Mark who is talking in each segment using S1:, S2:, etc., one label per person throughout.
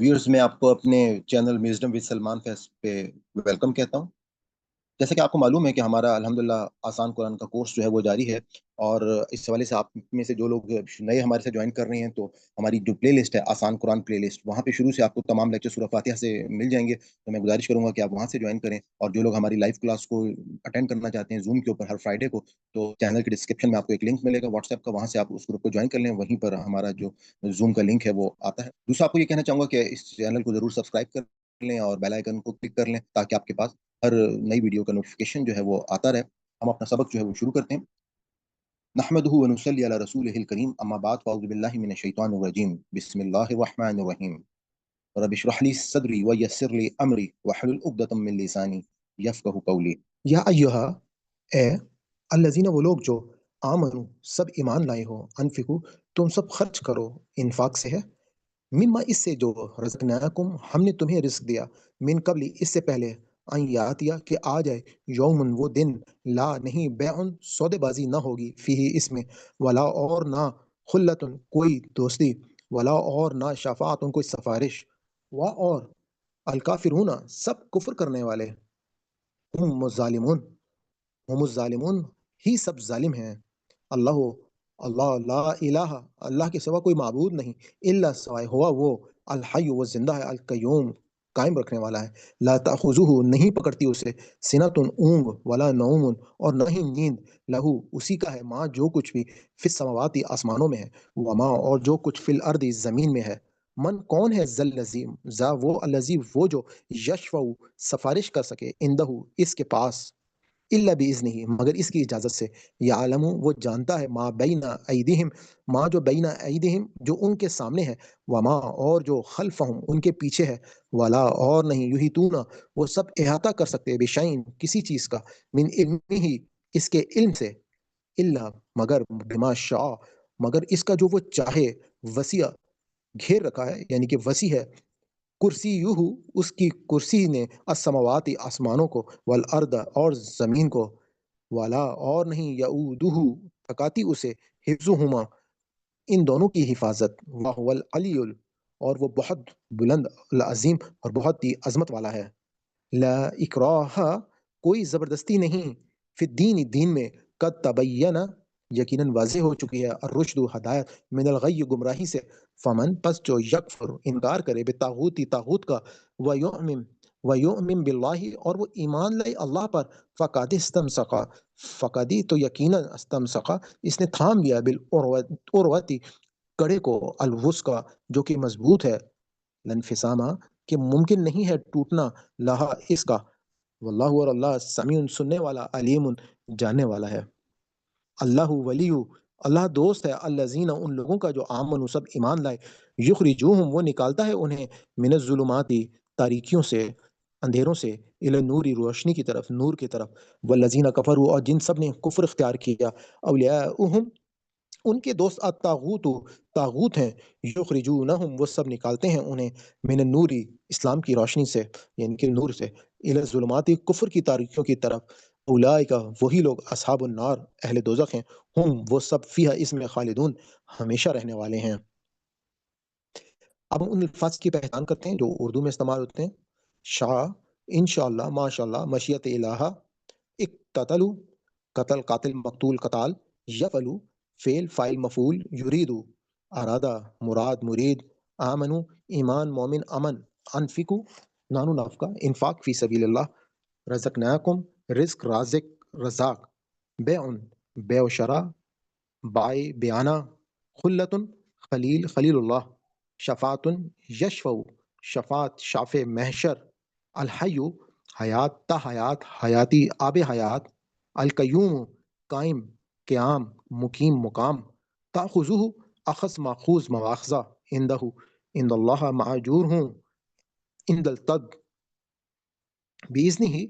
S1: Viewers میں آپ کو اپنے چینل میوزڈم ود سلمان فیض پہ ویلکم کہتا ہوں۔ جیسا کہ آپ کو معلوم ہے کہ ہمارا الحمدللہ آسان قرآن کا کورس جو ہے وہ جاری ہے، اور اس حوالے سے آپ میں سے جو لوگ نئے ہمارے سے جوائن کر رہے ہیں تو ہماری جو پلے لسٹ ہے آسان قرآن پلے لسٹ، وہاں پہ شروع سے آپ کو تمام لیکچر سورہ فاتحہ سے مل جائیں گے، تو میں گزارش کروں گا کہ آپ وہاں سے جوائن کریں۔ اور جو لوگ ہماری لائیو کلاس کو اٹینڈ کرنا چاہتے ہیں زوم کے اوپر ہر فرائیڈے کو، تو چینل کے ڈسکرپشن میں آپ کو ایک لنک ملے گا واٹس ایپ کا، وہاں سے آپ اس گروپ کو جوائن کر لیں، وہیں پر ہمارا جو زوم کا لنک ہے وہ آتا ہے۔ دوسرا آپ کو یہ کہنا چاہوں گا کہ اس چینل کو ضرور سبسکرائب کر لیں اور بیل آئیکن کو کلک کر لیں تاکہ آپ کے پاس ہر نئی ویڈیو کا نوٹیفیکیشن جو ہے وہ آتا رہے۔ ہم اپنا سبق جو ہے وہ شروع کرتے ہیں۔ نحمده ونصلي على رسوله الكريم، اما بعد فاعوذ بالله من الشيطان الرجيم، بسم الله الرحمن الرحيم، رب اشرح لي صدري ويسر لي امري واحلل عقدة من لساني يفقهوا قولي۔
S2: یا ایہا اے الذین وہ لوگ جو آمنو سب ایمان لائے ہو، انفقو تم سب خرچ کرو، انفاق سے ہے، مما اس سے جو رزقناکم ہم نے تمہیں رزق دیا، من قبل اس سے پہلے، ان یاتیا کہ آ جائے، یومن وہ دن، لا نہیں، بیعن سودے بازی نہ ہوگی، فیہ اس میں، ولا اور نہ، خلتن کوئی دوستی، ولا اور نہ، شفاعتن کوئی سفارش، وا اور الکافرون سب کفر کرنے والے، ہم الظالمون ہم الظالمون ہی سب ظالم ہیں۔ اللہ اللہ لا الہ اللہ کے سوا کوئی معبود نہیں، الا سوائے ہوا وہ، الحی وہ زندہ ہے، القیوم قائم رکھنے والا ہے، لا تأخذہ نہیں پکڑتی اسے، سنتن اونگ، ولا نوم اور نہ ہی نیند، لہو اسی کا ہے، ماں جو کچھ بھی فی السماواتی آسمانوں میں ہے، وما اور جو کچھ فی الارض زمین میں ہے، من کون ہے ذل لذیم ذا وہ الذی وہ جو یشفع سفارش کر سکے، اندہ اس کے پاس، الا باذنہ مگر اس کی اجازت سے، یعلم وہ جانتا ہے، ما بین ایدیہم ما جو بین ایدیہم جو ان کے سامنے ہے، وما اور جو خلفہم ان کے پیچھے ہے، ولا اور نہیں، یحیطون وہ سب احاطہ کر سکتے، بشیء کسی چیز کا، من علمہ اس کے علم سے، الا مگر بما شاء مگر اس کا جو وہ چاہے، وسیع گھیر رکھا ہے، یعنی کہ وسیع ہے، کرسی یوہ اس کی کرسی نے، السماواتی آسمانوں کو، والارض اور زمین کو، والا اور نہیں، یعودہ تھکاتی اسے، حفظہما ان دونوں کی حفاظت، وہو العلی اور وہ بہت بلند، العظیم اور بہت ہی عظمت والا ہے۔ لا اکراہ کوئی زبردستی نہیں، فی الدین دین میں، قد تبین یقیناً واضح ہو چکی ہے، الرشد ہدایت، من الغی گمراہی سے، فمن پس جو یکفر انکار کرے بتاغوتی تاغوت کا، ویؤمن باللہ اور وہ ایمان لائے اللہ پر، فقد استمسقا فقدی تو یقیناً استمسقا اس نے تھام لیا، بالعروتی کڑے کو، الوثقی جو کہ مضبوط ہے، لنفسامہ کہ ممکن نہیں ہے ٹوٹنا، لہا اس کا، واللہ اور اللہ سمیع سننے والا، علیم جاننے والا ہے۔ اللہ ولی اللہ دوست ہے، الذین ان لوگوں کا جو آمن سب ایمان لائے، یخرجوہم وہ نکالتا ہے انہیں، من الظلماتی تاریکیوں سے، اندھیروں سے، الی النور روشنی کی طرف، نور کی طرف، والذین کفروا اور جن سب نے کفر اختیار کیا، اولیاءہم ان کے دوست، الطاغوت طاغوت ہیں، یخرجونہم وہ سب نکالتے ہیں انہیں، من النوری اسلام کی روشنی سے، یعنی کہ نور سے، الی الظلمات کفر کی تاریکیوں کی طرف، اولئک وہی لوگ، اصحاب النار اہل دوزخ ہیں، ہم وہ سب فیہا اس میں، خالدون ہمیشہ رہنے والے ہیں۔ اب ہم ان الفاظ کی پہچان کرتے ہیں جو اردو میں استعمال ہوتے ہیں۔ شاء انشاءاللہ، ماشاءاللہ، مشیت الہٰ، اقتتلوا قتل قاتل مقتول قتال، یفعلوا فعل فاعل مفعول، یریدو ارادہ مراد مرید، آمنو ایمان مومن امن، انفقو نانو نافقہ انفاق فی سبیل اللہ، رزقناکم رزق رازق رزاق، بیعن بیع و شرع، بائے بیانہ، خلتن خلیل خلیل اللہ، شفاعتن یشفع شفاعت شافع محشر، الحی حیات تا حیات حیاتی آب حیات، القیوم قائم قیام مقیم مقام، تاخذہ اخذ ماخوذ مواخذہ، عندہ عند اللہ معجور ہوں، عند التد باذن ہی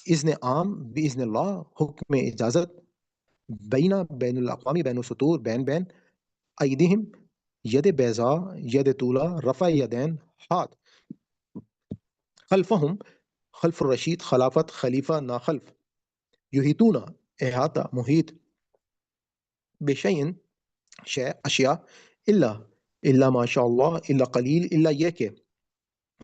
S2: اذن عام، باذن اللہ حکم اجازت، بین بین الاقوامی بین السطور بین بین، ایدہم ید بیضا ید طولا، رفع یدین ہاتھ، خلفہم خلف الرشید خلافت خلیفہ ناخلف، یحیطون احاطہ محیط، بشیء شے اشیاء، الا الا ما شاء اللہ الا قلیل الا یہ کہ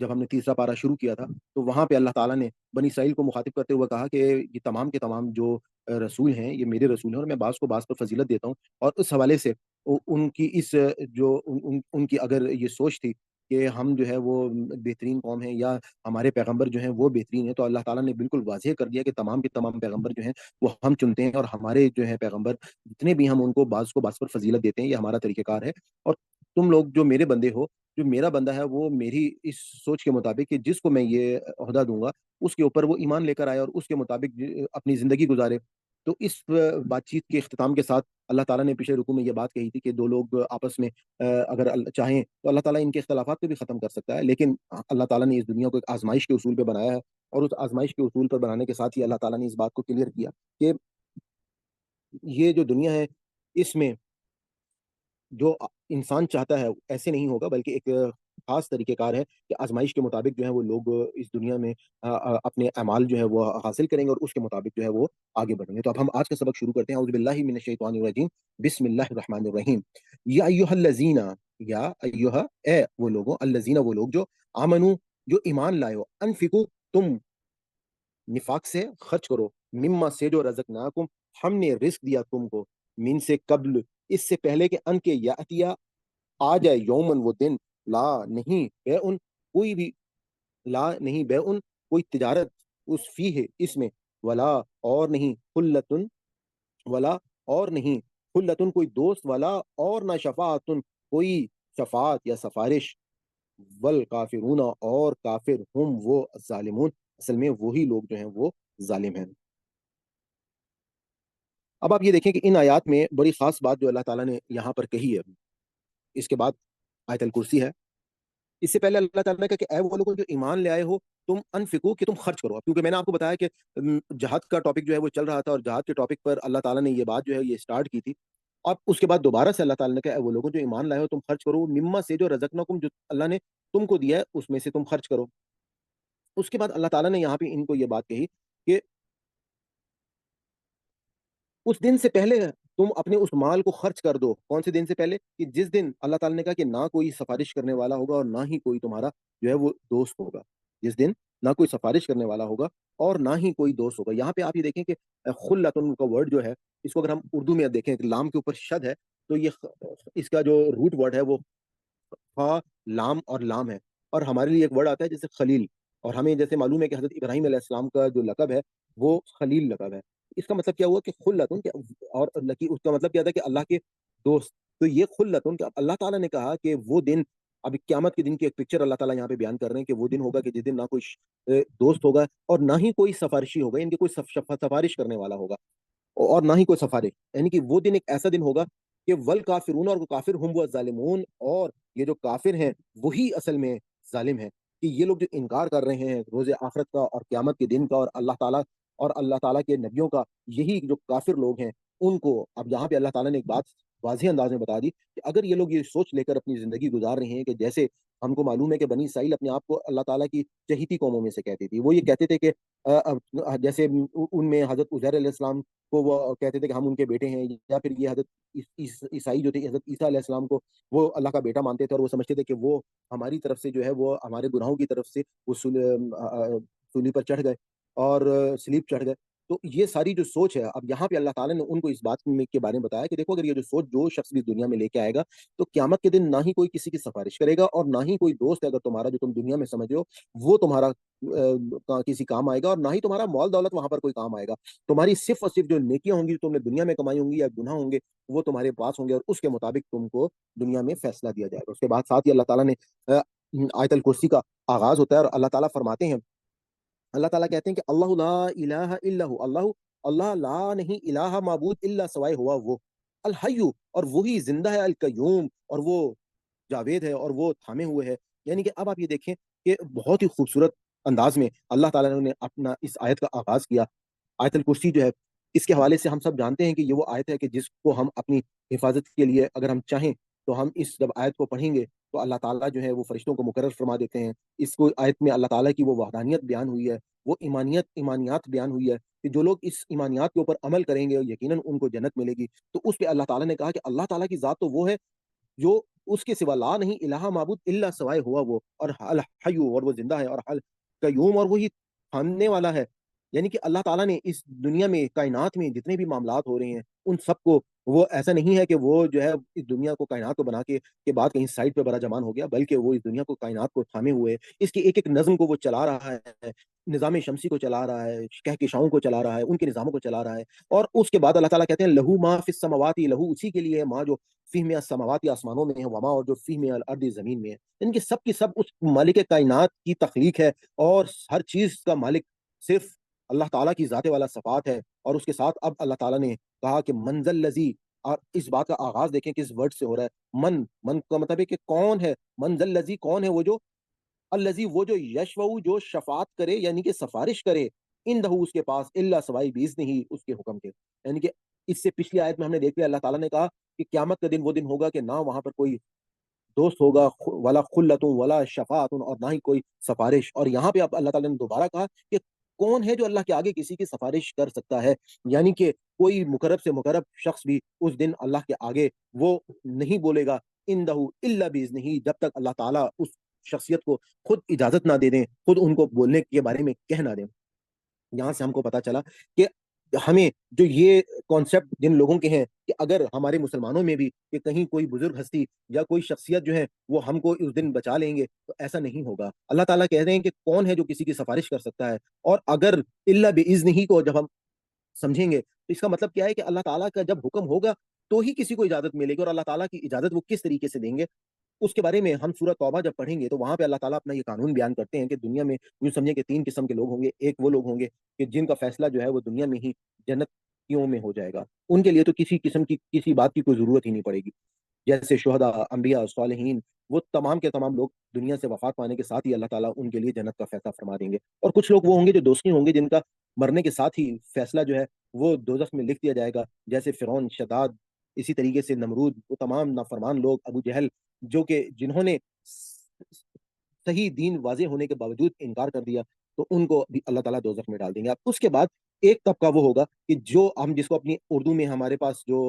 S1: جب ہم نے تیسرا پارہ شروع کیا تھا تو وہاں پہ اللہ تعالیٰ نے بنی اسرائیل کو مخاطب کرتے ہوئے کہا کہ یہ تمام کے تمام جو رسول ہیں یہ میرے رسول ہیں اور میں بعض کو بعض پر فضیلت دیتا ہوں. اور اس حوالے سے ان کی اس جو ان کی اگر یہ سوچ تھی کہ ہم جو ہے وہ بہترین قوم ہیں یا ہمارے پیغمبر جو ہیں وہ بہترین ہیں, تو اللہ تعالیٰ نے بالکل واضح کر دیا کہ تمام کے تمام پیغمبر جو ہیں وہ ہم چنتے ہیں, اور ہمارے جو ہیں پیغمبر جتنے بھی ہم ان کو بعض پر فضیلت دیتے ہیں, یہ ہمارا طریقہ کار ہے. اور تم لوگ جو میرے بندے ہو, جو میرا بندہ ہے, وہ میری اس سوچ کے مطابق کہ جس کو میں یہ عہدہ دوں گا اس کے اوپر وہ ایمان لے کر آئے اور اس کے مطابق اپنی زندگی گزارے. تو اس بات چیت کے اختتام کے ساتھ اللہ تعالیٰ نے پچھلے رکوع میں یہ بات کہی تھی کہ دو لوگ آپس میں اگر چاہیں تو اللہ تعالیٰ ان کے اختلافات کو بھی ختم کر سکتا ہے, لیکن اللہ تعالیٰ نے اس دنیا کو ایک آزمائش کے اصول پہ بنایا ہے, اور اس آزمائش کے اصول پر بنانے کے ساتھ ہی اللہ تعالیٰ نے اس بات کو کلیئر کیا کہ یہ جو دنیا ہے اس میں جو انسان چاہتا ہے ایسے نہیں ہوگا, بلکہ ایک خاص طریقہ کار ہے کہ آزمائش کے مطابق جو ہے وہ لوگ اس دنیا میں اپنے اعمال جو ہے وہ حاصل کریں گے اور اس کے مطابق جو ہے وہ آگے بڑھیں گے. تو اب ہم آج کا سبق شروع کرتے ہیں. اعوذ باللہ من الشیطان الرجیم, بسم اللہ الرحمن الرحیم. یا ایھا الذین, یا ایھا اے وہ لوگوں, الذین وہ لوگ جو آمنو جو ایمان لائے ہو, انفقوا تم نفاق سے خرچ کرو, مما سے جو رزقناکم ہم نے رزق دیا تم کو, من سے قبل اس سے پہلے کہ ان کے یاتیا آ جائے, یومن وہ دن, لا نہیں بے ان کوئی بھی, لا نہیں بے ان کوئی تجارت اس فی ہے اس میں, ولا اور نہیں, خلتن ولا اور نہیں, خلتن کوئی دوست, ولا اور نہ, شفاعتن کوئی شفاعت یا سفارش, والکافرون اور کافر, ہم وہ ظالمون اصل میں وہی لوگ جو ہیں وہ ظالم ہیں. اب آپ یہ دیکھیں کہ ان آیات میں بڑی خاص بات جو اللہ تعالیٰ نے یہاں پر کہی ہے, اس کے بعد آیت الکرسی ہے. اس سے پہلے اللہ تعالیٰ نے کہا کہ اے وہ لوگ جو ایمان لے آئے ہو تم انفقو کہ تم خرچ کرو, کیونکہ میں نے آپ کو بتایا کہ جہاد کا ٹاپک جو ہے وہ چل رہا تھا, اور جہاد کے ٹاپک پر اللہ تعالیٰ نے یہ بات جو ہے یہ سٹارٹ کی تھی. اب اس کے بعد دوبارہ سے اللہ تعالیٰ نے کہا اے وہ لوگوں جو ایمان لائے ہو تم خرچ کرو, مما سے جو رزقناکم جو اللہ نے تم کو دیا ہے اس میں سے تم خرچ کرو. اس کے بعد اللہ تعالیٰ نے یہاں پہ ان کو یہ بات کہی کہ اس دن سے پہلے تم اپنے اس مال کو خرچ کر دو. کون سے دن سے پہلے؟ کہ جس دن اللہ تعالیٰ نے کہا کہ نہ کوئی سفارش کرنے والا ہوگا اور نہ ہی کوئی تمہارا جو ہے وہ دوست ہوگا. جس دن نہ کوئی سفارش کرنے والا ہوگا اور نہ ہی کوئی دوست ہوگا. یہاں پہ آپ یہ دیکھیں کہ خلتن کا ورڈ جو ہے, اس کو اگر ہم اردو میں دیکھیں کہ لام کے اوپر شد ہے, تو یہ اس کا جو روٹ ورڈ ہے وہ فا لام اور لام ہے. اور ہمارے لیے ایک ورڈ آتا ہے جیسے خلیل, اور ہمیں جیسے معلوم ہے کہ حضرت ابراہیم علیہ السلام کا جو لقب ہے وہ خلیل لقب ہے. اس کا مطلب کیا ہوا کہ خلتن, اور لکی اس کا مطلب کیا تھا کہ اللہ کے دوست. تو یہ خلتن, کہ اللہ تعالیٰ نے کہا کہ وہ دن, اب قیامت کے دن کی ایک پکچر اللہ تعالیٰ یہاں پہ بیان کر رہے ہیں کہ وہ دن ہوگا کہ جس دن نہ کوئی دوست ہوگا اور نہ ہی کوئی سفارشی ہوگا, ان کے کوئی سفارش کرنے والا ہوگا اور نہ ہی کوئی سفارش. یعنی کہ وہ دن ایک ایسا دن ہوگا کہ ول کافرون, اور وہ کافر, ہم وہ ظالمون, اور یہ جو کافر ہیں وہی اصل میں ظالم ہیں. کہ یہ لوگ جو انکار کر رہے ہیں روز آخرت کا اور قیامت کے دن کا اور اللہ تعالیٰ کے نبیوں کا, یہی جو کافر لوگ ہیں ان کو اب یہاں پہ اللہ تعالیٰ نے ایک بات واضح انداز میں بتا دی کہ اگر یہ لوگ یہ سوچ لے کر اپنی زندگی گزار رہے ہیں کہ جیسے ہم کو معلوم ہے کہ بنی اسرائیل اپنے آپ کو اللہ تعالیٰ کی چہیتی قوموں میں سے کہتی تھی. وہ یہ کہتے تھے کہ جیسے ان میں حضرت عزیر علیہ السلام کو وہ کہتے تھے کہ ہم ان کے بیٹے ہیں, یا پھر یہ حضرت عیسائی جو تھے حضرت عیسیٰ علیہ السلام کو وہ اللہ کا بیٹا مانتے تھے, اور وہ سمجھتے تھے کہ وہ ہماری طرف سے جو ہے وہ ہمارے گناہوں کی طرف سے وہ سولی پر چڑھ گئے اور سلیپ چڑھ گئے. تو یہ ساری جو سوچ ہے, اب یہاں پہ اللہ تعالیٰ نے ان کو اس بات کے بارے میں بتایا کہ دیکھو اگر یہ جو سوچ جو شخص بھی دنیا میں لے کے آئے گا تو قیامت کے دن نہ ہی کوئی کسی کی سفارش کرے گا اور نہ ہی کوئی دوست ہے اگر تمہارا جو تم دنیا میں سمجھ رہے ہو وہ تمہارا کسی کام آئے گا, اور نہ ہی تمہارا مال دولت وہاں پر کوئی کام آئے گا. تمہاری صرف اور صرف جو نیکیاں ہوں گی جو تم نے دنیا میں کمائی ہوں گی یا گناہ ہوں گے وہ تمہارے پاس ہوں گے, اور اس کے مطابق تم کو دنیا میں فیصلہ دیا جائے گا. اس کے بعد ساتھ ہی اللہ تعالیٰ نے آیت الکرسی کا آغاز ہوتا ہے, اور اللہ تعالیٰ فرماتے ہیں, اللہ تعالیٰ کہتے ہیں کہ اللہ لا الہ الا ہو, اللہ لا نہیں الہ معبود الا سوائے ہوا وہ, الحی, اور وہی زندہ ہے, القیوم, اور وہ جاوید ہے اور وہ تھامے ہوئے ہے. یعنی کہ اب آپ یہ دیکھیں کہ بہت ہی خوبصورت انداز میں اللہ تعالیٰ نے اپنا اس آیت کا آغاز کیا. آیت الکرسی جو ہے اس کے حوالے سے ہم سب جانتے ہیں کہ یہ وہ آیت ہے کہ جس کو ہم اپنی حفاظت کے لیے اگر ہم چاہیں تو ہم اس جب آیت کو پڑھیں گے تو اللہ تعالیٰ جو ہے وہ فرشتوں کو مقرر فرما دیتے ہیں. اس کو آیت میں اللہ تعالیٰ کی وہ وحدانیت بیان ہوئی ہے, وہ ایمانیات بیان ہوئی ہے کہ جو لوگ اس ایمانیات کے اوپر عمل کریں گے یقیناً ان کو جنت ملے گی. تو اس پہ اللہ تعالیٰ نے کہا کہ اللہ تعالیٰ کی ذات تو وہ ہے جو اس کے سوا لا نہیں الہ معبود الا سوائے ہوا وہ، اور الحی اور وہ زندہ ہے، اور القیوم اور وہی تھامنے والا ہے۔ یعنی کہ اللہ تعالیٰ نے اس دنیا میں کائنات میں جتنے بھی معاملات ہو رہے ہیں ان سب کو، وہ ایسا نہیں ہے کہ وہ جو ہے اس دنیا کو کائنات کو بنا کے بعد کہیں سائڈ پہ برا جمان ہو گیا، بلکہ وہ اس دنیا کو کائنات کو تھامے ہوئے اس کی ایک ایک نظم کو وہ چلا رہا ہے، نظام شمسی کو چلا رہا ہے، کہکشاؤں کو چلا رہا ہے، ان کے نظاموں کو چلا رہا ہے۔ اور اس کے بعد اللہ تعالیٰ کہتے ہیں لہو ما فی السماوات، لہو اسی کے لیے ہے ما جو فی میں السماوات آسمانوں میں ہے، وما اور جو فی میں الارض زمین میں ہے، ان کی سب اس مالک کائنات کی تخلیق ہے، اور ہر چیز کا مالک صرف اللہ تعالیٰ کی ذات والا صفات ہے۔ اور اس کے ساتھ اب اللہ تعالیٰ نے کہا کہ منزل لذی، اور اس بات کا آغاز دیکھیں کس ورڈ سے ہو رہا ہے، من کا مطلب ہے کہ کون ہے، منزل لذی کون ہے، وہ جو الذی وہ جو یشفع جو شفاعت کرے یعنی کہ سفارش کرے، اندہ اس کے پاس الا سوائی باذنہ ہی اس کے حکم کے، یعنی کہ اس سے پچھلی آیت میں ہم نے دیکھ لیا اللہ تعالیٰ نے کہا کہ قیامت کا دن وہ دن ہوگا کہ نہ وہاں پر کوئی دوست ہوگا، ولا خلت ولا شفاعت، اور نہ ہی کوئی سفارش۔ اور یہاں پہ اب اللہ تعالیٰ نے دوبارہ کہا کہ کون ہے جو اللہ کے آگے کسی کی سفارش کر سکتا ہے، یعنی کہ کوئی مقرب سے مقرب شخص بھی اس دن اللہ کے آگے وہ نہیں بولے گا اندہ الا باذنہ، جب تک اللہ تعالیٰ اس شخصیت کو خود اجازت نہ دے دیں، خود ان کو بولنے کے بارے میں کہہ نہ دیں۔ یہاں سے ہم کو پتا چلا کہ ہمیں جو یہ کانسیپٹ جن لوگوں کے ہیں کہ اگر ہمارے مسلمانوں میں بھی کہ کہیں کوئی بزرگ ہستی یا کوئی شخصیت جو ہے وہ ہم کو اس دن بچا لیں گے، تو ایسا نہیں ہوگا۔ اللہ تعالیٰ کہہ رہے ہیں کہ کون ہے جو کسی کی سفارش کر سکتا ہے، اور اگر الا باذنہ کو جب ہم سمجھیں گے تو اس کا مطلب کیا ہے کہ اللہ تعالیٰ کا جب حکم ہوگا تو ہی کسی کو اجازت ملے گی، اور اللہ تعالیٰ کی اجازت وہ کس طریقے سے دیں گے اس کے بارے میں ہم سورہ توبہ جب پڑھیں گے تو وہاں پہ اللہ تعالیٰ اپنا یہ قانون بیان کرتے ہیں کہ دنیا میں یوں سمجھیں کہ تین قسم کے لوگ ہوں گے۔ ایک وہ لوگ ہوں گے کہ جن کا فیصلہ جو ہے وہ دنیا میں ہی جنتیوں میں ہو جائے گا، ان کے لیے تو کسی قسم کی کسی بات کی کوئی ضرورت ہی نہیں پڑے گی، جیسے شہداء، انبیاء، صالحین، وہ تمام کے تمام لوگ دنیا سے وفات پانے کے ساتھ ہی اللہ تعالیٰ ان کے لیے جنت کا فیصلہ فرما دیں گے۔ اور کچھ لوگ وہ ہوں گے جو دوستی ہوں گے جن کا مرنے کے ساتھ ہی فیصلہ جو ہے وہ دوزخ میں لکھ دیا جائے گا، جیسے فرعون، شداد، اسی طریقے سے نمرود، وہ تمام نافرمان لوگ، ابو جہل، جو کہ جنہوں نے صحیح دین واضح ہونے کے باوجود انکار کر دیا، تو ان کو بھی اللہ تعالیٰ دوزخ میں ڈال دیں گے۔ اب اس کے بعد ایک طبقہ وہ ہوگا کہ جو ہم جس کو اپنی اردو میں ہمارے پاس جو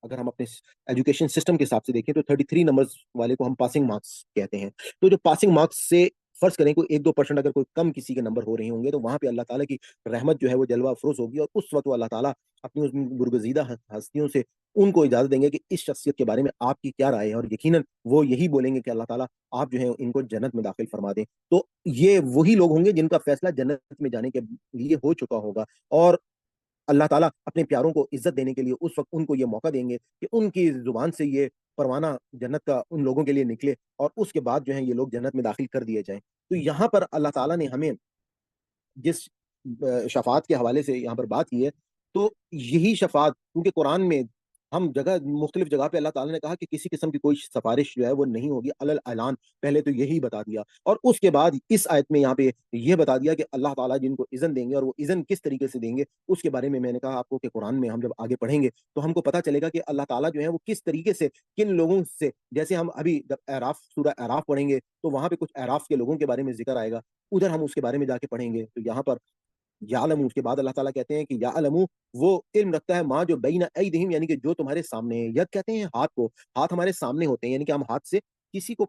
S1: اگر ہم اپنے ایجوکیشن سسٹم کے حساب سے دیکھیں تو 33 نمبرز والے کو ہم پاسنگ مارکس کہتے ہیں۔ تو جو پاسنگ مارکس سے فرض کریں کوئی 1-2% اگر کوئی کم کسی کے نمبر ہو رہے ہوں گے تو وہاں پہ اللہ تعالیٰ کی رحمت جو ہے وہ جلوہ افروز ہوگی، اور اس وقت وہ اللہ تعالیٰ اپنی اس برگزیدہ ہستیوں سے ان کو اجازت دیں گے کہ اس شخصیت کے بارے میں آپ کی کیا رائے ہے، اور یقیناً وہ یہی بولیں گے کہ اللہ تعالیٰ آپ جو ہے ان کو جنت میں داخل فرما دیں۔ تو یہ وہی لوگ ہوں گے جن کا فیصلہ جنت میں جانے کے لیے ہو چکا ہوگا، اور اللہ تعالیٰ اپنے پیاروں کو عزت دینے کے لیے اس وقت ان کو یہ موقع دیں گے کہ ان کی زبان سے یہ پروانہ جنت کا ان لوگوں کے لیے نکلے، اور اس کے بعد جو ہے یہ لوگ جنت میں داخل کر دیے جائیں۔ تو یہاں پر اللہ تعالیٰ نے ہمیں جس شفاعت کے حوالے سے یہاں پر بات کی ہے، تو یہی شفاعت کیونکہ قرآن میں ہم جگہ مختلف جگہ پہ اللہ تعالیٰ نے کہا کہ کسی قسم کی کوئی سفارش جو ہے وہ نہیں ہوگی علل اعلان، پہلے تو یہی بتا دیا، اور اس کے بعد اس آیت میں یہاں پہ یہ بتا دیا کہ اللہ تعالیٰ جن کو اذن دیں گے اور وہ اذن کس طریقے سے دیں گے اس کے بارے میں نے کہا آپ کو کہ قرآن میں ہم جب آگے پڑھیں گے تو ہم کو پتہ چلے گا کہ اللہ تعالیٰ جو ہے وہ کس طریقے سے کن لوگوں سے، جیسے ہم ابھی جب سورہ اعراف پڑھیں گے تو وہاں پہ کچھ اعراف کے لوگوں کے بارے میں ذکر آئے گا، ادھر ہم اس کے بارے میں جا کے پڑھیں گے۔ تو یہاں پر یعلم اس کے بعد اللہ تعالیٰ کہتے ہیں کہ یعلم وہ علم رکھتا ہے ماں جو بین ایدہم، یعنی کہ جو تمہارے سامنے ہے، ید کہتے ہیں ہاتھ کو، ہاتھ ہمارے سامنے ہوتے ہیں، یعنی کہ ہم ہاتھ سے کسی کو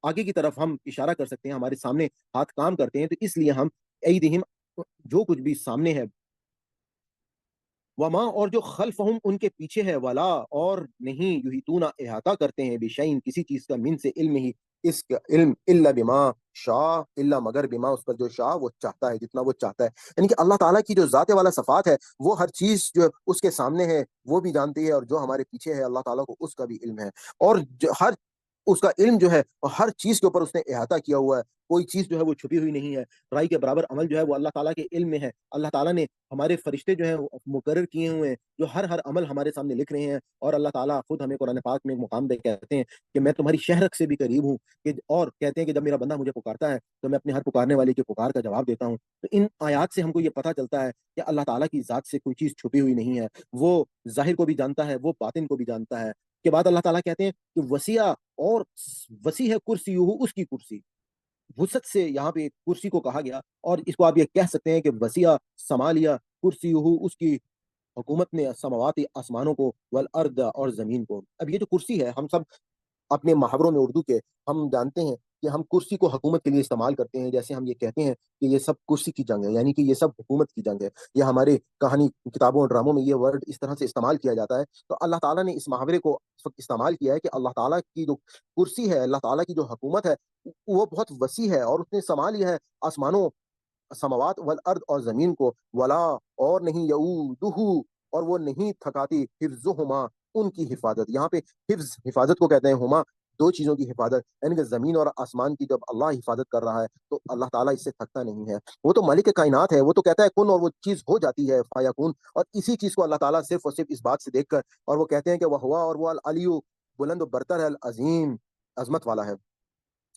S1: آگے کی طرف ہم اشارہ کر سکتے ہیں، ہمارے سامنے ہاتھ کام کرتے ہیں، تو اس لیے ہم ایدہم جو کچھ بھی سامنے ہے، وما اور جو خلفہم ان کے پیچھے ہے، ولا اور نہیں، یحیطون احاطہ کرتے ہیں، بشیء کسی چیز کا، من سے علم ہی اس کا علم، الا بما شاء، الا مگر بما اس پر جو شاء وہ چاہتا ہے، جتنا وہ چاہتا ہے، یعنی کہ اللہ تعالیٰ کی جو ذات والا صفات ہے وہ ہر چیز جو اس کے سامنے ہے وہ بھی جانتی ہے، اور جو ہمارے پیچھے ہے اللہ تعالیٰ کو اس کا بھی علم ہے، اور ہر اس کا علم جو ہے ہر چیز کے اوپر اس نے احاطہ کیا ہوا ہے، کوئی چیز جو ہے وہ چھپی ہوئی نہیں ہے، رائی کے برابر عمل جو ہے وہ اللہ تعالیٰ کے علم میں ہے۔ اللہ تعالیٰ نے ہمارے فرشتے جو ہیں مقرر کیے ہوئے ہیں جو ہر عمل ہمارے سامنے لکھ رہے ہیں، اور اللہ تعالیٰ خود ہمیں قرآن پاک میں ایک مقام دے کہتے ہیں کہ میں تمہاری شہرک سے بھی قریب ہوں، اور کہتے ہیں کہ جب میرا بندہ مجھے پکارتا ہے تو میں اپنے ہر پکارنے والے کی پکار کا جواب دیتا ہوں۔ تو ان آیات سے ہم کو یہ پتہ چلتا ہے کہ اللہ تعالیٰ کی ذات سے کوئی چیز چھپی ہوئی نہیں ہے، وہ ظاہر کو بھی جانتا ہے، وہ باطن کو بھی جانتا ہے۔ کے بعد اللہ تعالیٰ کہتے ہیں کہ وسیع اور وسیع ہے کرسی اس کی کرسی، وسعت سے یہاں پہ کرسی کو کہا گیا، اور اس کو آپ یہ کہہ سکتے ہیں کہ وسیع سمالیا کرسی اس کی حکومت نے سماواتی آسمانوں کو والارض اور زمین کو۔ اب یہ جو کرسی ہے ہم سب اپنے محاوروں میں اردو کے ہم جانتے ہیں کہ ہم کرسی کو حکومت کے لیے استعمال کرتے ہیں، جیسے ہم یہ کہتے ہیں کہ یہ سب کرسی کی جنگ ہے، یعنی کہ یہ سب حکومت کی جنگ ہے، یا ہمارے کہانی کتابوں اور ڈراموں میں یہ ورڈ اس طرح سے استعمال کیا جاتا ہے۔ تو اللہ تعالیٰ نے اس محاورے کو اس وقت استعمال کیا ہے کہ اللہ تعالیٰ کی جو کرسی ہے، اللہ تعالیٰ کی جو حکومت ہے، وہ بہت وسیع ہے، اور اس نے سنبھال لیا ہے آسمانوں، سماوات والارض اور زمین کو، ولا اور نہیں یعودہ، اور وہ نہیں تھکاتی حفظہما، ان کی حفاظت۔ یہاں پہ حفظ حفاظت کو کہتے ہیں، ہما دو چیزوں کی حفاظت، یعنی کہ زمین اور آسمان کی جب اللہ حفاظت کر رہا ہے تو اللہ تعالیٰ اس سے تھکتا نہیں ہے۔ وہ تو مالک کائنات ہے، وہ تو کہتا ہے کن اور وہ چیز ہو جاتی ہے، فیکون، اور اسی چیز کو اللہ تعالیٰ صرف اور صرف اس بات سے دیکھ کر، اور وہ کہتے ہیں کہ وہ ہوا، اور وہ العلی، بلند و برتر ہے، العظیم، عظمت والا ہے،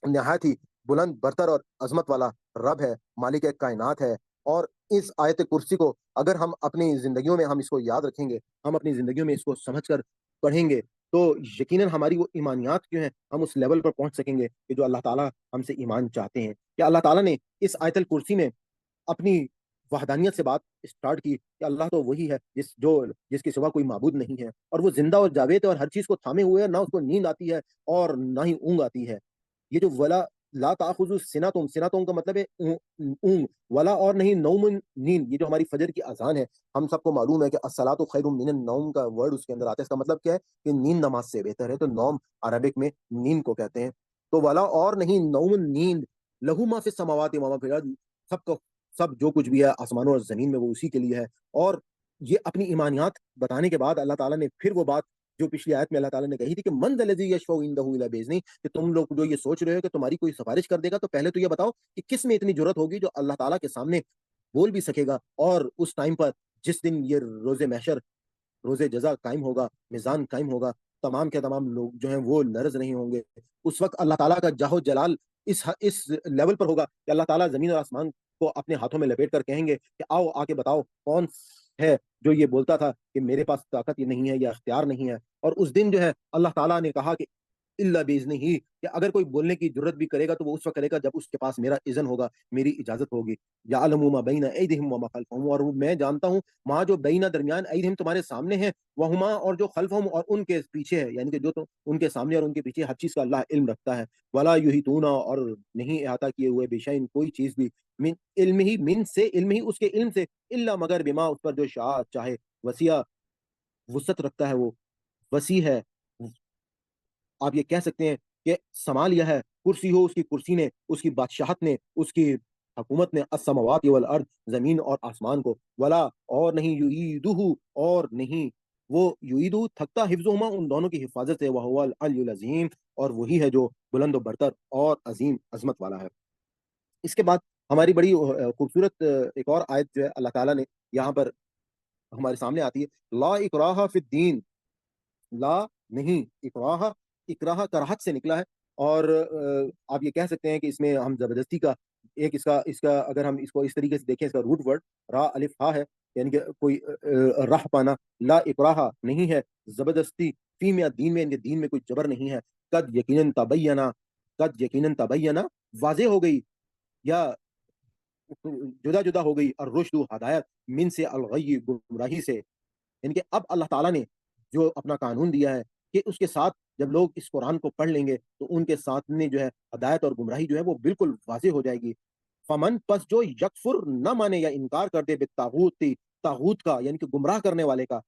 S1: نہایت ہی بلند برتر اور عظمت والا رب ہے، مالک کائنات ہے۔ اور اس آیت کرسی کو اگر ہم اپنی زندگیوں میں ہم اس کو یاد رکھیں گے، ہم اپنی زندگیوں میں اس کو سمجھ کر پڑھیں گے، تو یقیناً ہماری وہ ایمانیات کیوں ہیں، ہم اس لیول پر پہنچ سکیں گے کہ جو اللہ تعالیٰ ہم سے ایمان چاہتے ہیں۔ کہ اللہ تعالیٰ نے اس آیت الکرسی میں اپنی وحدانیت سے بات اسٹارٹ کی کہ اللہ تو وہی ہے جس کے سوا کوئی معبود نہیں ہے، اور وہ زندہ اور جاوید ہے، اور ہر چیز کو تھامے ہوئے ہے، نہ اس کو نیند آتی ہے اور نہ ہی اونگ آتی ہے۔ یہ جو ولا لا تاخذ سنتم، سنتم کا مطلب ہے اونگ، ولا اور نہیں نوم، نیند، یہ جو ہماری فجر کی اذان ہے، ہم سب کو معلوم ہے کہ الصلاۃ خیر من النوم کا ورڈ اس کے اندر آتا ہے، اس کا مطلب کیا ہے کہ نیند نماز سے بہتر ہے، تو نوم عربک میں نیند کو کہتے ہیں۔ تو ولا اور نہیں نوم، نیند، لہو ما فی السماوات و ما فی الارض، سب کو سب جو کچھ بھی ہے آسمانوں اور زمین میں وہ اسی کے لیے ہے۔ اور یہ اپنی ایمانیات بتانے کے بعد اللہ تعالیٰ نے پھر وہ بات جو پچھلی آیت میں اللہ تعالیٰ نے کہی تھی کہ من ذا الذی یشفع عندہ الا باذنہ، کہ تم لوگ جو یہ سوچ رہے ہو کہ تمہاری کوئی سفارش کر دے گا، تو پہلے تو یہ بتاؤ کہ کس میں اتنی جرت ہوگی جو اللہ تعالیٰ کے سامنے بول بھی سکے گا، اور اس ٹائم پر جس دن یہ روز محشر، روز جزا قائم ہوگا، میزان قائم ہوگا، تمام کے تمام لوگ جو ہیں وہ لرز نہیں ہوں گے۔ اس وقت اللہ تعالیٰ کا جاہ و جلال اس لیول پر ہوگا کہ اللہ تعالیٰ زمین اور آسمان کو اپنے ہاتھوں میں لپیٹ کر کہیں گے کہ آؤ آ کے بتاؤ کون ہے جو یہ بولتا تھا کہ میرے پاس طاقت یہ نہیں ہے یا اختیار نہیں ہے۔ اور اس دن جو ہے اللہ تعالیٰ نے کہا کہ اللہ باذنہ ہی، کہ اگر کوئی بولنے کی جرت بھی کرے گا تو وہ اس وقت کرے گا جب اس کے پاس میرا اذن ہوگا، میری اجازت ہوگی۔ یعلم ما بین ایدیہم وما خلفہم، اور میں جانتا ہوں ماں جو بین درمیان ایدیہم تمہارے سامنے ہے، وہما اور جو خلفہم اور ان کے پیچھے ہے، یعنی کہ جو تو ان کے سامنے اور ان کے پیچھے ہر چیز کا اللہ علم رکھتا ہے۔ ولا یحیطون، اور نہیں احاطہ کیے ہوئے بشیء کوئی چیز بھی، من علم ہی، من سے علم ہی، اس کے علم سے، الا مگر بما، اس پر جو شاء چاہے، وسیع وسعت رکھتا ہے، وہ وسیع ہے۔ آپ یہ کہہ سکتے ہیں کہ سنبھال لیا ہے، کرسی ہو اس کی، کرسی نے، اس کی بادشاہت نے، اس کی حکومت نے، السماوات والارض، زمین اور آسمان کو، ولا اور نہیں یعیدہ، اور نہیں وہ یعیدہ تھکتا، حفظہما ان دونوں کی حفاظت ہے، وہو العلی العظیم، اور وہی ہے جو بلند و برتر اور عظیم عظمت والا ہے۔ اس کے بعد ہماری بڑی خوبصورت ایک اور آیت جو ہے اللہ تعالیٰ نے یہاں پر ہمارے سامنے آتی ہے، لا اکراہ فی الدین، لا نہیں اکراہ، اکراہ کراہت سے نکلا ہے، اور آپ یہ کہہ سکتے ہیں کہ اس میں ہم زبردستی کا ایک اس کا اگر ہم اس کو اس طریقے سے دیکھیں، اس کا روٹ ورڈ را الف ہا ہے، یعنی کہ کوئی راہ پانا، لا اکراہ نہیں ہے زبردستی، فی میں دین میں، یعنی دین میں کوئی جبر نہیں ہے، قد یقیناً تبینہ، قد یقیناً تبینہ، واضح ہو گئی یا جدا جدا ہو گئی، اور رشد ہدایت، من سے الغی، گمراہی سے، یعنی کہ اب اللہ تعالیٰ نے جو اپنا قانون دیا ہے کہ اس کے ساتھ جب لوگ اس قرآن کو پڑھ لیں گے تو ان کے ساتھ میں جو ہے ہدایت اور گمراہی جو ہے وہ بالکل واضح ہو جائے گی۔ فمن، پس جو یکفر نہ مانے یا انکار کر دے بالطاغوت، طاغوت کا، یعنی کہ گمراہ کرنے والے کا،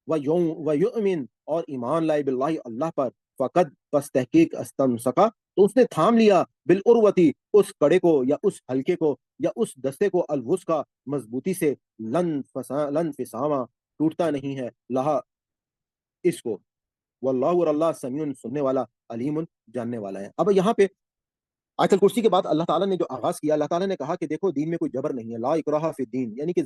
S1: ویؤمن، اور ایمان لائے، باللہ، اللہ پر، فقد، پس تحقیق، استمسکا، تو اس نے تھام لیا، بالعروتی، اس کڑے کو یا اس ہلکے کو یا اس دستے کو، الوثقی، مضبوطی سے، لن فساما، ٹوٹتا نہیں ہے، لہا، اس کو، واللہ، اور اللہ، سمیع، سننے والا، علیم، جاننے والا ہے۔ اب یہاں پہ آیت الکرسی کے بعد اللہ تعالیٰ نے جو آغاز کیا، اللہ تعالیٰ نے کہا کہ دیکھو دین میں کوئی جبر نہیں ہے، لا اکراہ فی الدین، یعنی کہ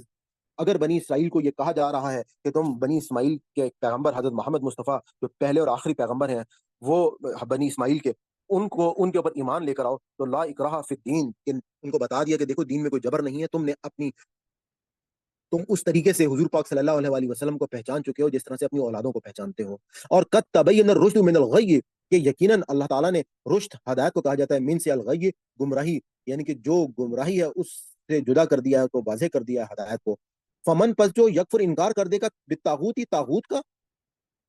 S1: اگر بنی اسرائیل کو یہ کہا جا رہا ہے کہ تم بنی اسماعیل کے پیغمبر حضرت محمد مصطفیٰ جو پہلے اور آخری پیغمبر ہیں، وہ بنی اسماعیل کے، ان کے اوپر ایمان لے کر آؤ، تو لا اکراہ فی الدین، ان کو بتا دیا کہ دیکھو دین میں کوئی جبر نہیں ہے، تم اس طریقے سے حضور پاک صلی اللہ علیہ وآلہ وسلم کو پہچان چکے ہو جس طرح سے اپنی اولادوں کو پہچانتے ہو۔ اور قد تبین الرشد من الغی، کہ یقیناً اللہ تعالیٰ نے رشد، ہدایت کو کہا جاتا ہے، من سے الغی، گمراہی، یعنی کہ جو گمراہی ہے اس سے جدا کر دیا ہے، کو واضح کر دیا ہے ہدایت کو۔ فمن، پس جو یکفر انکار کر دے گا بالطاغوت، طاغوت کا،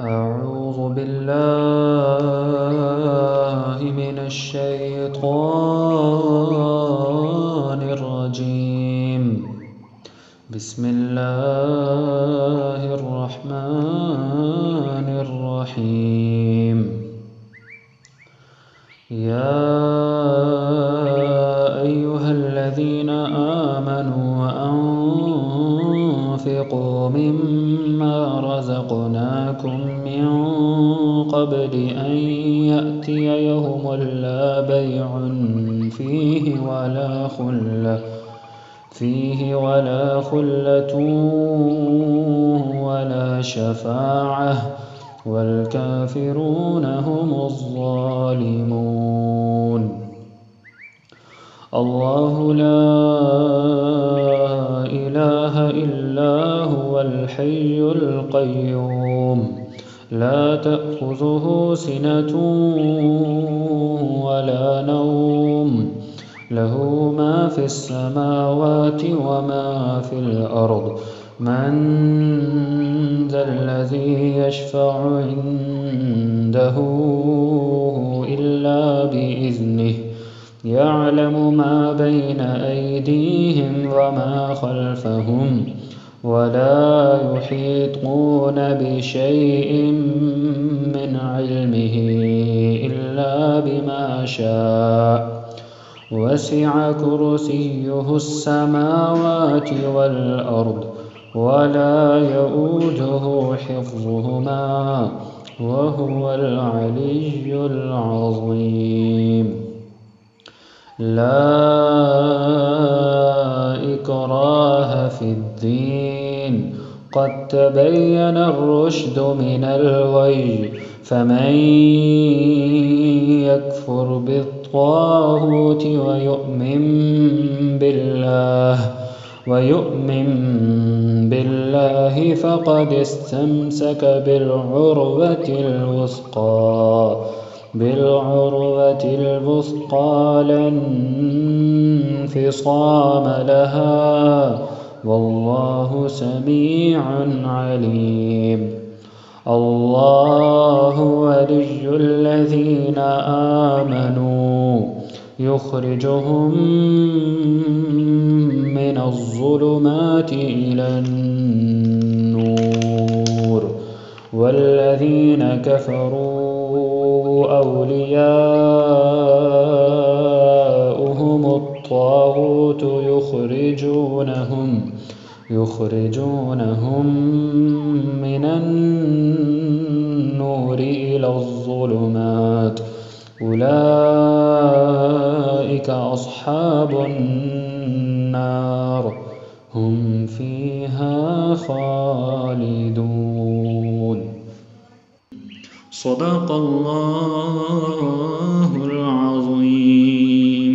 S3: أعوذ بالله من الشيطان الرجيم. بسم الله الرحمن الرحيم. يا أيها الذين آمنوا وأنفقوا مما رزقناكم من قبل أن يأتي يوم لا بيع فيه ولا خلة ولا شفاعة والكافرون هم الظالمون. الله لا إله إلا هو الحي القيوم لا تأخذه سنة ولا نوم له ما في السماوات وما في الأرض. من ذا الذي يشفع عنده إلا بإذنه يعلم ما بين أيديهم وما خلفهم ولا يحيطون بشيء من علمه إلا بما شاء. وسع كرسيه السماوات والأرض ولا يؤوده حفظهما وهو العلي العظيم. لا إكراه في الدين قد تبين الرشد من الغي. فمن يكفر بالطاغوت ويؤمن بالله فقد استمسك بالعروة الوثقى لا انفصام لها والله سميع عليم. الله ولي الذين آمنوا يخرجهم من الظلمات إلى النور والذين كفروا أولياؤهم الطاغوت يخرجونهم من النور إلى الظلمات أولئك أصحاب النار هم فيها خالدون. صدق الله العظيم.